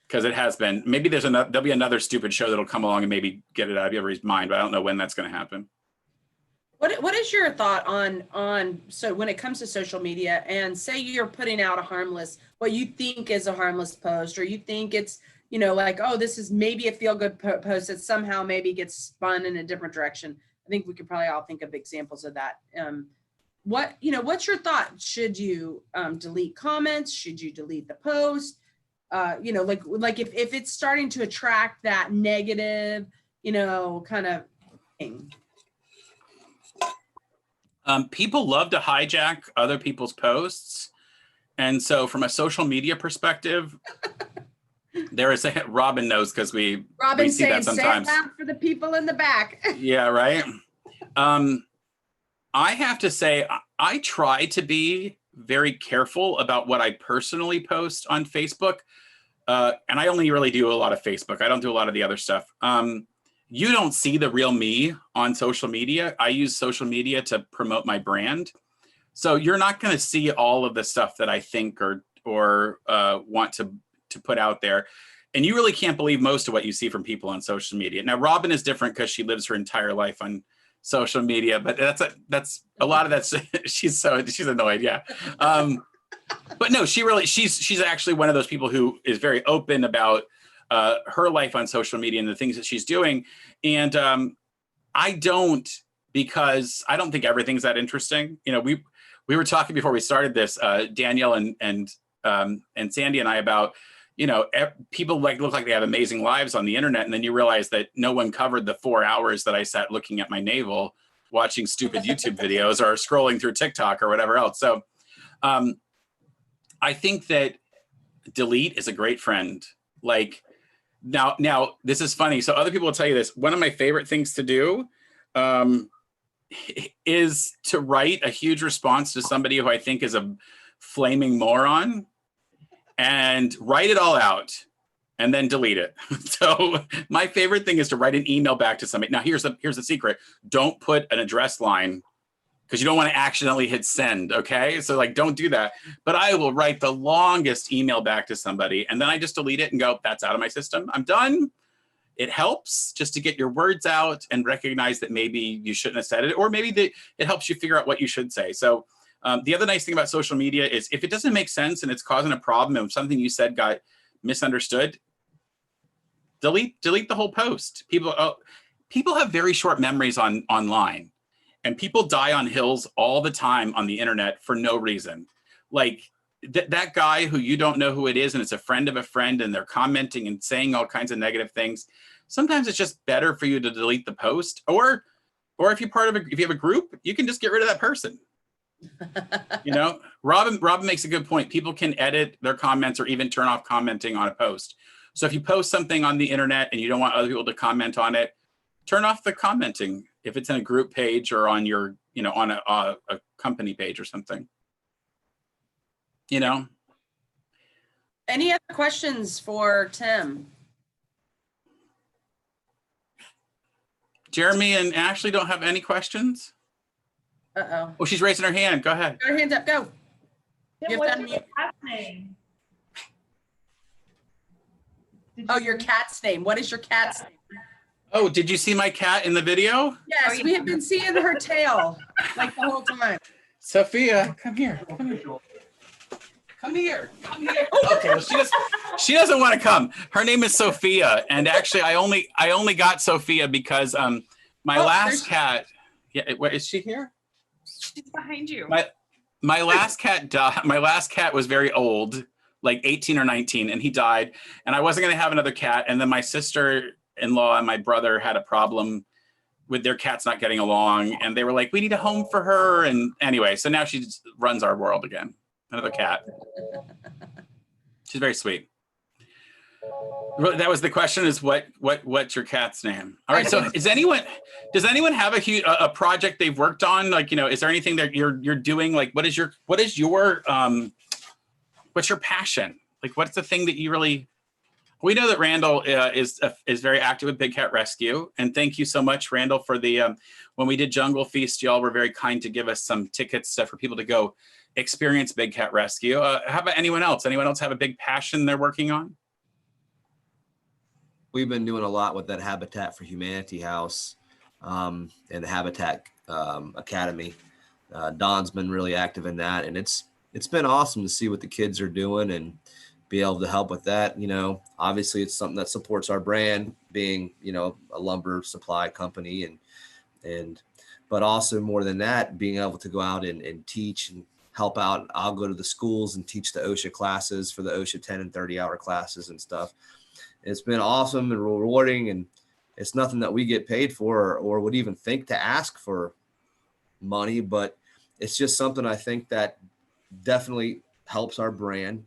because it has been. Maybe there'll be another stupid show that'll come along and maybe get it out of everybody's mind, but I don't know when that's going to happen. What is your thought on so when it comes to social media, and say you're putting out what you think is a harmless post, or you think it's, like, oh, this is maybe a feel-good post that somehow maybe gets spun in a different direction. I think we could probably all think of examples of that. What's your thought? Should you delete comments? Should you delete the post? Like if it's starting to attract that negative, kind of thing. People love to hijack other people's posts. And so from a social media perspective, there is Robin knows, because we see that sometimes. Say it loud for the people in the back. Yeah, right. I have to say, I try to be very careful about what I personally post on Facebook. And I only really do a lot of Facebook. I don't do a lot of the other stuff. You don't see the real me on social media. I use social media to promote my brand. So you're not going to see all of the stuff that I think or want to put out there. And you really can't believe most of what you see from people on social media. Now, Robin is different because she lives her entire life on social media, but that's a lot of that's she's annoyed. Yeah. But no, she's actually one of those people who is very open about her life on social media and the things that she's doing. And I don't, because I don't think everything's that interesting. We were talking before we started this, Danielle and Sandy and I, about, people look like they have amazing lives on the internet. And then you realize that no one covered the 4 hours that I sat looking at my navel, watching stupid YouTube videos or scrolling through TikTok or whatever else. So I think that delete is a great friend. Like, now this is funny. So other people will tell you this. One of my favorite things to do is to write a huge response to somebody who I think is a flaming moron, and write it all out and then delete it. So my favorite thing is to write an email back to somebody. Now here's the secret. Don't put an address line, because you don't want to accidentally hit send, okay? So like, don't do that. But I will write the longest email back to somebody, and then I just delete it and go, that's out of my system. I'm done. It helps just to get your words out and recognize that maybe you shouldn't have said it, or maybe it helps you figure out what you should say. So the other nice thing about social media is if it doesn't make sense and it's causing a problem, and something you said got misunderstood, delete the whole post. People have very short memories online. And people die on hills all the time on the internet for no reason. Like that guy who you don't know who it is, and it's a friend of a friend, and they're commenting and saying all kinds of negative things. Sometimes it's just better for you to delete the post, or if you're if you have a group, you can just get rid of that person. Robin makes a good point. People can edit their comments or even turn off commenting on a post. So if you post something on the internet and you don't want other people to comment on it, turn off the commenting if it's in a group page or on your, on a company page or something. Any other questions for Tim? Jeremy and Ashley don't have any questions? Uh-oh. Oh, she's raising her hand. Go ahead. Her hands up, go. Tim, what's your cat's name? Your cat's name. What is your cat's name? Oh, did you see my cat in the video? Yes, we have been seeing her tail like the whole time. Sophia, come here. Come here. Okay, well, she doesn't want to come. Her name is Sophia, and actually, I only got Sophia because my last cat. Yeah, wait, is she here? She's behind you. My last cat died. My last cat was very old, like 18 or 19, and he died. And I wasn't going to have another cat. And then my sister-in-law and my brother had a problem with their cats not getting along, and they were like, we need a home for her. And anyway, so now she just runs our world again. Another cat. She's very sweet. That was the question, is what's your cat's name? All right, so does anyone have a project they've worked on? Like, is there anything that you're doing? Like, what's your passion? Like, what's the thing that you really? We know that Randall is very active with Big Cat Rescue, and thank you so much, Randall, for the when we did Jungle Feast, y'all were very kind to give us some tickets for people to go experience Big Cat Rescue. How about anyone else? Anyone else have a big passion they're working on? We've been doing a lot with that Habitat for Humanity house. and the Habitat Academy. Don's been really active in that, and it's been awesome to see what the kids are doing and be able to help with that. You know, obviously it's something that supports our brand, being, you know, a lumber supply company, and but also more than that, being able to go out and teach and help out. I'll go to the schools and teach the OSHA classes for the OSHA 10 and 30-hour classes and stuff. It's been awesome and rewarding, and it's nothing that we get paid for or would even think to ask for money, but it's just something I think that definitely helps our brand,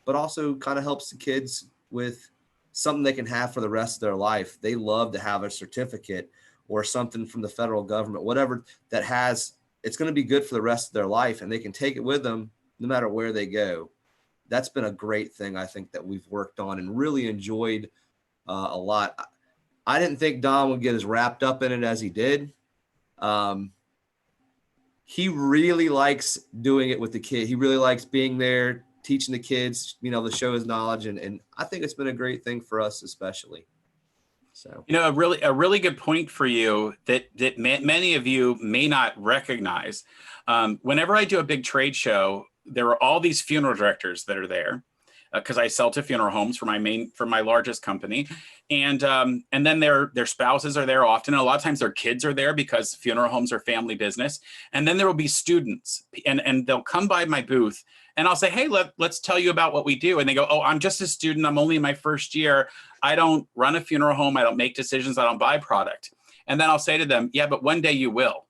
but also kind of helps the kids with something they can have for the rest of their life. They love to have a certificate or something from the federal government, whatever that has, it's going to be good for the rest of their life, and they can take it with them no matter where they go. That's been a great thing, I think, that we've worked on and really enjoyed a lot. I didn't think Don would get as wrapped up in it as he did. He really likes doing it with the kid. He really likes being there, teaching the kids, you know, to show his knowledge. And I think it's been a great thing for us, especially. So, you know, a really good point for you that many of you may not recognize. Whenever I do a big trade show, there are all these funeral directors that are there because I sell to funeral homes for my largest company, and then their spouses are there often. And a lot of times their kids are there because funeral homes are family business. And then there will be students, and they'll come by my booth, and I'll say, hey, let's tell you about what we do. And they go, oh, I'm just a student. I'm only in my first year. I don't run a funeral home. I don't make decisions. I don't buy product. And then I'll say to them, yeah, but one day you will.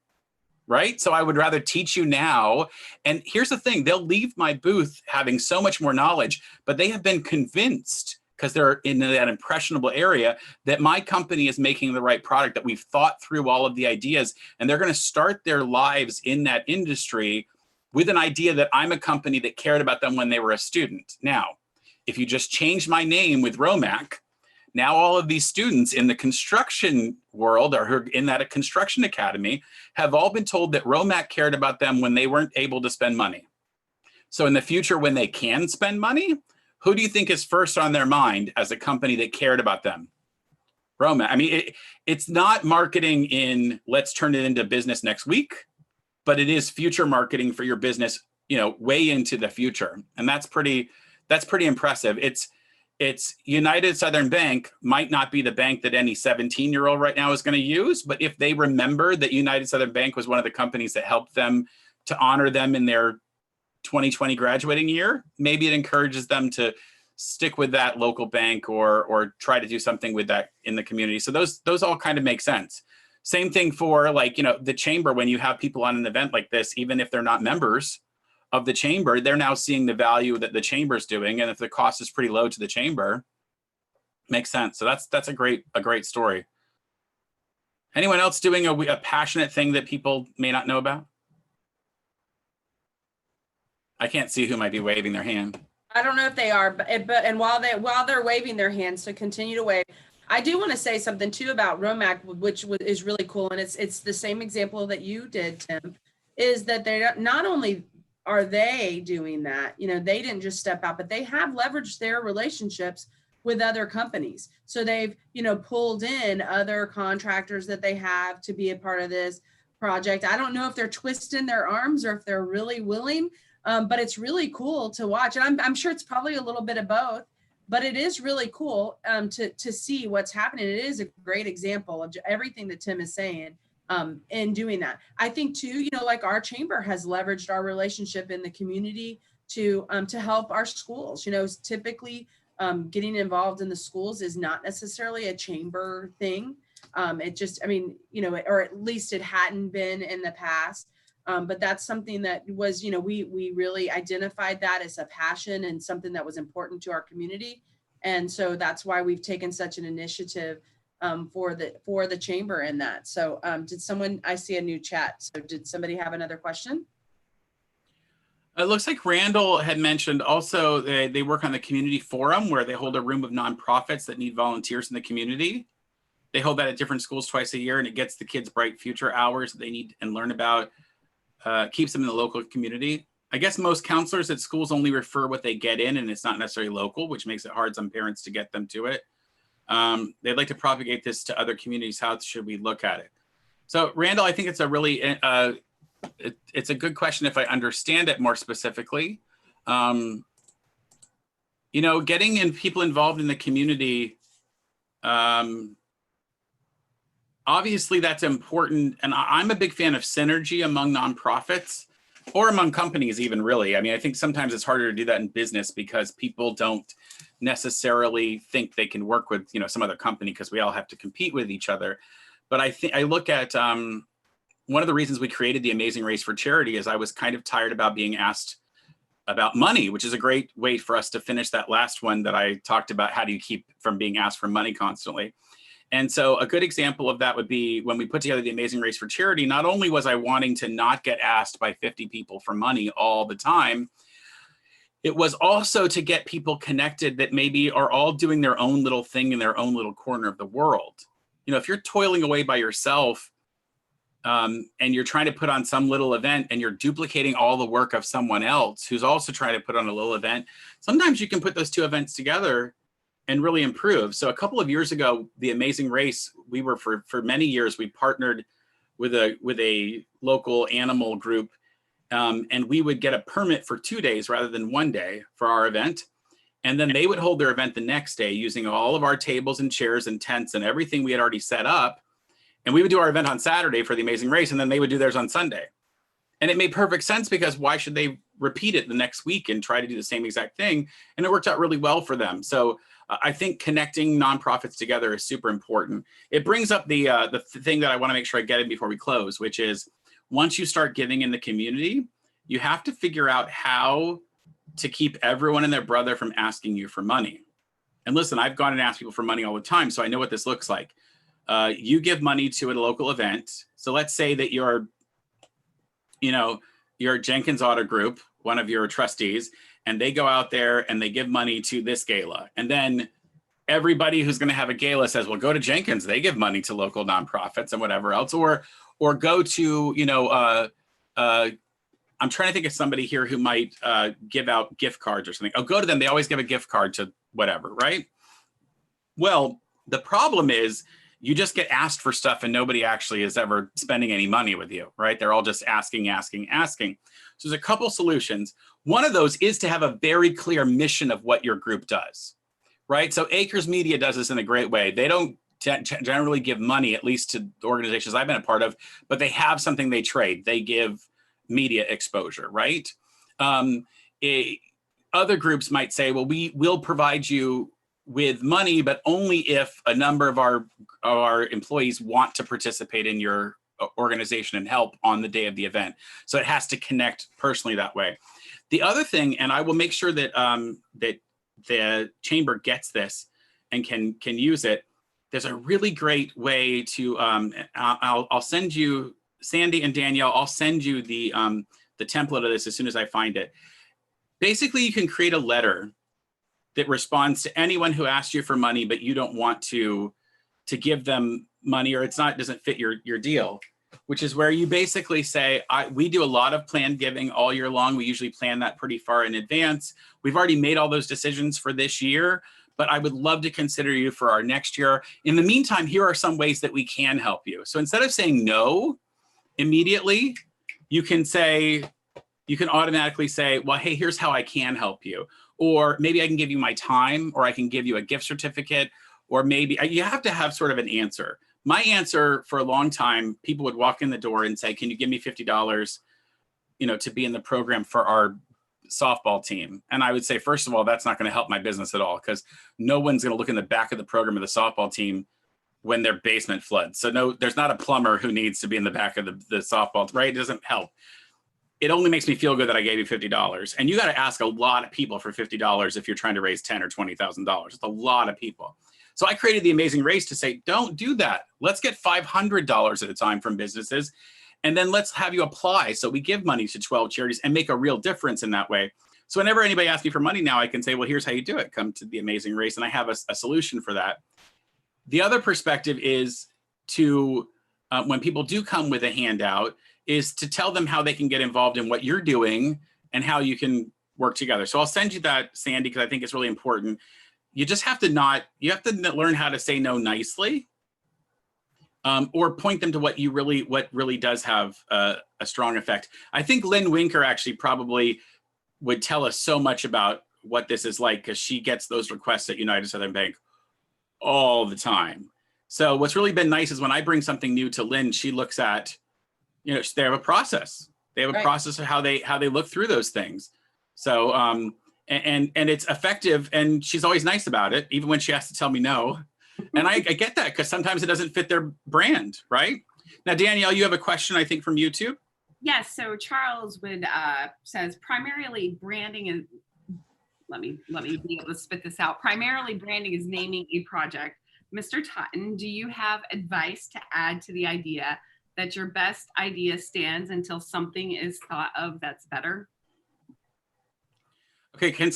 Right? So I would rather teach you now. And here's the thing, they'll leave my booth having so much more knowledge, but they have been convinced, because they're in that impressionable area, that my company is making the right product, that we've thought through all of the ideas, and they're going to start their lives in that industry with an idea that I'm a company that cared about them when they were a student. Now, if you just change my name with Romac, now all of these students in the construction world, or who are in that construction academy, have all been told that Romac cared about them when they weren't able to spend money. So in the future, when they can spend money, who do you think is first on their mind as a company that cared about them? Romac. I mean, it's not marketing in let's turn it into business next week, but it is future marketing for your business, you know, way into the future. And that's pretty impressive. It's United Southern Bank might not be the bank that any 17-year-old right now is going to use, but if they remember that United Southern Bank was one of the companies that helped them to honor them in their 2020 graduating year, maybe it encourages them to stick with that local bank or try to do something with that in the community. So those all kind of make sense. Same thing for, like, you know, the chamber. When you have people on an event like this, even if they're not members of the chamber, they're now seeing the value that the chamber is doing. And if the cost is pretty low to the chamber, makes sense. So that's a great story. Anyone else doing a passionate thing that people may not know about? I can't see who might be waving their hand. I don't know if they are, but while they're waving their hands, so continue to wave. I do want to say something too about Romac, which is really cool, and it's the same example that you did, Tim, is that they not only are they doing that, you know, they didn't just step out, but they have leveraged their relationships with other companies. So they've, you know, pulled in other contractors that they have to be a part of this project. I don't know if they're twisting their arms or if they're really willing, but it's really cool to watch. And I'm sure it's probably a little bit of both, but it is really cool to see what's happening. It is a great example of everything that Tim is saying. In doing that, I think too, you know, like our chamber has leveraged our relationship in the community to help our schools. You know, typically getting involved in the schools is not necessarily a chamber thing. It just, I mean, you know, or at least it hadn't been in the past. But that's something that was, you know, we really identified that as a passion and something that was important to our community. And so that's why we've taken such an initiative for the chamber in that. So I see a new chat. So did somebody have another question? It looks like Randall had mentioned also they work on the community forum, where they hold a room of nonprofits that need volunteers in the community. They hold that at different schools twice a year, and it gets the kids bright future hours that they need and learn about, keeps them in the local community. I guess most counselors at schools only refer what they get in, and it's not necessarily local, which makes it hard some parents to get them to it. They'd like to propagate this to other communities. How should we look at it? So Randall, I think it's a really, it's a good question if I understand it more specifically. You know, getting people involved in the community, obviously that's important. And I'm a big fan of synergy among nonprofits or among companies even, really. I mean, I think sometimes it's harder to do that in business because people don't necessarily think they can work with, you know, some other company because we all have to compete with each other. But I think I look at one of the reasons we created the Amazing Race for Charity is I was kind of tired about being asked about money, which is a great way for us to finish that last one that I talked about. How do you keep from being asked for money constantly? And so a good example of that would be when we put together the Amazing Race for Charity. Not only was I wanting to not get asked by 50 people for money all the time, it was also to get people connected that maybe are all doing their own little thing in their own little corner of the world. You know, if you're toiling away by yourself and you're trying to put on some little event and you're duplicating all the work of someone else who's also trying to put on a little event, sometimes you can put those two events together and really improve. So a couple of years ago, the Amazing Race, we were for many years, we partnered with a local animal group, and we would get a permit for 2 days rather than 1 day for our event. And then they would hold their event the next day using all of our tables and chairs and tents and everything we had already set up. And we would do our event on Saturday for the Amazing Race, and then they would do theirs on Sunday. And it made perfect sense because why should they repeat it the next week and try to do the same exact thing? And it worked out really well for them. So I think connecting nonprofits together is super important. It brings up the thing that I want to make sure I get in before we close, which is once you start giving in the community, you have to figure out how to keep everyone and their brother from asking you for money. And listen, I've gone and asked people for money all the time, so I know what this looks like. You give money to a local event. So let's say that you're Jenkins Auto Group, one of your trustees, and they go out there and they give money to this gala. And then everybody who's going to have a gala says, well, go to Jenkins. They give money to local nonprofits and whatever else. Or go to, I'm trying to think of somebody here who might give out gift cards or something. Oh, go to them. They always give a gift card to whatever, right? Well, the problem is you just get asked for stuff and nobody actually is ever spending any money with you, right? They're all just asking. So there's a couple solutions. One of those is to have a very clear mission of what your group does, right? So Acres Media does this in a great way. They don't generally give money, at least to the organizations I've been a part of, but they have something they trade. They give media exposure, right? Other groups might say, well, we will provide you with money, but only if a number of our employees want to participate in your organization and help on the day of the event. So it has to connect personally that way. The other thing, and I will make sure that that the chamber gets this and can use it. There's a really great way to. I'll send you, Sandy and Danielle. I'll send you the template of this as soon as I find it. Basically, you can create a letter that responds to anyone who asks you for money, but you don't want to give them money, or doesn't fit your deal, which is where you basically say, we do a lot of planned giving all year long. We usually plan that pretty far in advance. We've already made all those decisions for this year, but I would love to consider you for our next year. In the meantime, here are some ways that we can help you. So instead of saying no immediately, you can automatically say, well, hey, here's how I can help you. Or maybe I can give you my time, or I can give you a gift certificate, or maybe you have to have sort of an answer. My answer for a long time, people would walk in the door and say, can you give me $50, to be in the program for our softball team? And I would say, first of all, that's not going to help my business at all, because no one's going to look in the back of the program of the softball team when their basement floods. So no, there's not a plumber who needs to be in the back of the softball, right? It doesn't help. It only makes me feel good that I gave you $50. And you got to ask a lot of people for $50 if you're trying to raise $10,000 or $20,000. It's a lot of people. So I created the Amazing Race to say, don't do that. Let's get $500 at a time from businesses. And then let's have you apply. So we give money to 12 charities and make a real difference in that way. So whenever anybody asks me for money now, I can say, well, here's how you do it. Come to the Amazing Race. And I have a solution for that. The other perspective is to, when people do come with a handout, is to tell them how they can get involved in what you're doing and how you can work together. So I'll send you that, Sandy, because I think it's really important. You just have to you have to learn how to say no nicely. or point them to what really does have a strong effect. I think Lynn Winker actually probably would tell us so much about what this is like, because she gets those requests at United Southern Bank all the time. So what's really been nice is when I bring something new to Lynn, she looks at, you know, they have a process. They have a process of how they look through those things. So and it's effective, and she's always nice about it, even when she has to tell me no. And I get that, because sometimes it doesn't fit their brand, right? Now, Danielle, you have a question, I think, from YouTube. Yes, so Charles would says primarily branding is, let me be able to spit this out. Primarily branding is naming a project. Mr. Totten, do you have advice to add to the idea that your best idea stands until something is thought of that's better? Okay, can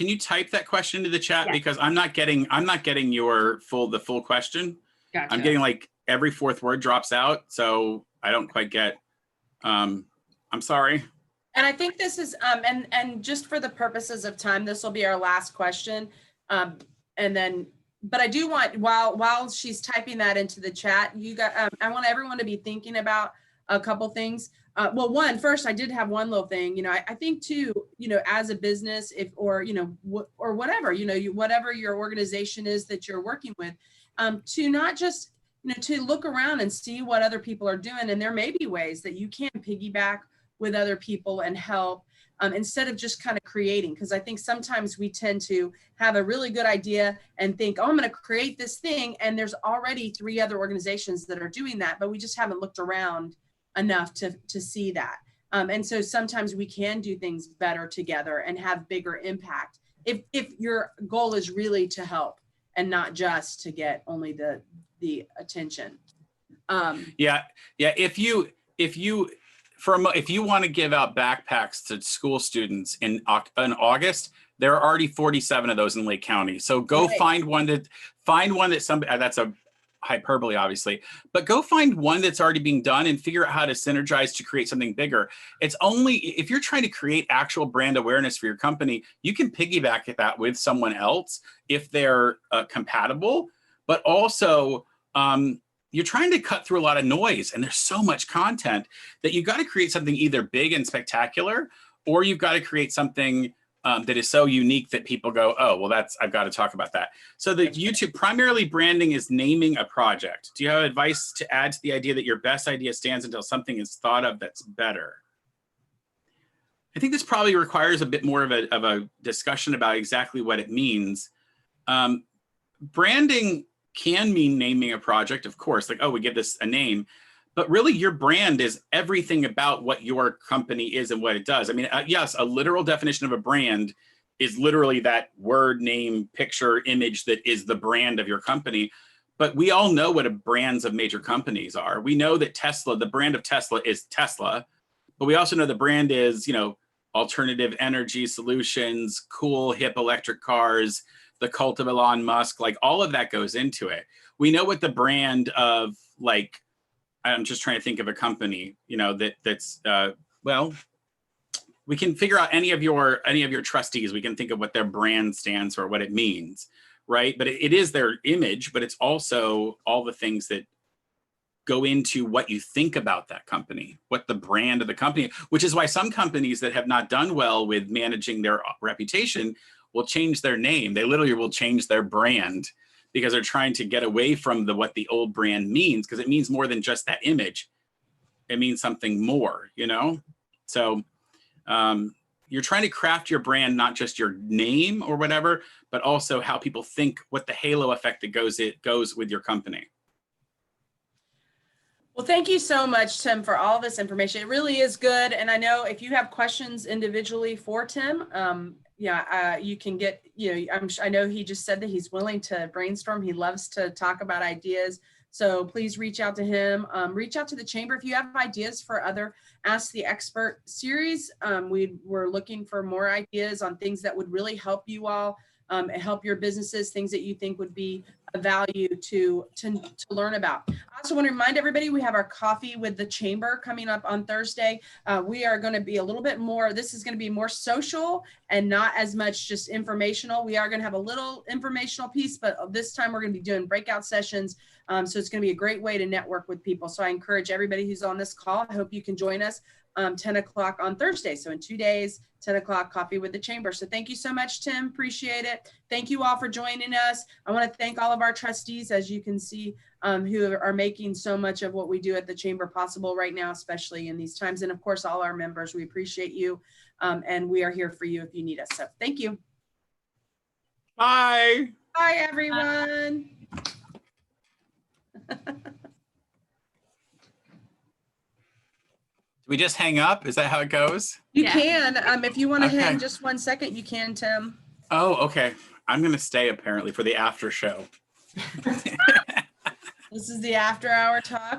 you type that question into the chat? Yes. Because I'm not getting the full question. Gotcha. I'm getting like every fourth word drops out, so I don't quite get. I'm sorry. And I think this is and just for the purposes of time, this will be our last question. And then, but I do want, while she's typing that into the chat, I want everyone to be thinking about a couple things. Well, first, I did have one little thing. You know, I think too, you know, as a business, or whatever, you know, whatever your organization is that you're working with, to not just, you know, to look around and see what other people are doing. And there may be ways that you can piggyback with other people and help, instead of just kind of creating. Because I think sometimes we tend to have a really good idea and think, oh, I'm going to create this thing, and there's already 3 other organizations that are doing that, but we just haven't looked around enough to see that. And so sometimes we can do things better together and have bigger impact if your goal is really to help and not just to get only the attention. Yeah. If you want to give out backpacks to school students in August, there are already 47 of those in Lake County. So go find one that somebody, that's a hyperbole, obviously, but go find one that's already being done and figure out how to synergize to create something bigger. It's only if you're trying to create actual brand awareness for your company, you can piggyback at that with someone else if they're compatible, but also you're trying to cut through a lot of noise, and there's so much content that you got to create something either big and spectacular, or you've got to create something that is so unique that people go, oh, well, I've got to talk about that. So the YouTube primarily branding is naming a project. Do you have advice to add to the idea that your best idea stands until something is thought of that's better? I think this probably requires a bit more of a discussion about exactly what it means. Branding can mean naming a project, of course, like, oh, we give this a name. But really, your brand is everything about what your company is and what it does. I mean, yes, a literal definition of a brand is literally that word, name, picture, image that is the brand of your company. But we all know what brands of major companies are. We know that the brand of Tesla is Tesla, but we also know the brand is, you know, alternative energy solutions, cool, hip electric cars, the cult of Elon Musk, like all of that goes into it. We know what the brand of, like, I'm just trying to think of a company, you know, that's well, we can figure out any of your trustees. We can think of what their brand stands for, what it means, right? But it is their image, but it's also all the things that go into what you think about that company, what the brand of the company, which is why some companies that have not done well with managing their reputation will change their name. They literally will change their brand, because they're trying to get away from what the old brand means, because it means more than just that image. It means something more, you know? So you're trying to craft your brand, not just your name or whatever, but also how people think, what the halo effect that goes with your company. Well, thank you so much, Tim, for all this information. It really is good. And I know if you have questions individually for Tim, you can get, you know, I know he just said that he's willing to brainstorm. He loves to talk about ideas. So please reach out to him. Reach out to the chamber if you have ideas for other Ask the Expert series. We're looking for more ideas on things that would really help you all, help your businesses, things that you think would be value to learn about. I also want to remind everybody we have our coffee with the chamber coming up on Thursday. We are going to be a little bit more, this is going to be more social and not as much just informational. We are going to have a little informational piece, but this time we're going to be doing breakout sessions. So it's going to be a great way to network with people. So I encourage everybody who's on this call, I hope you can join us 10 o'clock on Thursday. So in 2 days, 10 o'clock, coffee with the chamber. So thank you so much, Tim. Appreciate it. Thank you all for joining us. I want to thank all of our trustees, as you can see, who are making so much of what we do at the chamber possible right now, especially in these times. And of course, all our members, we appreciate you. And we are here for you if you need us. So thank you. Bye. Bye, everyone. Do we just hang up? Is that how it goes? You Yeah. can, if you want to Okay. hang just 1 second, you can, Tim. Oh, okay. I'm going to stay apparently for the after show. This is the after hour talk.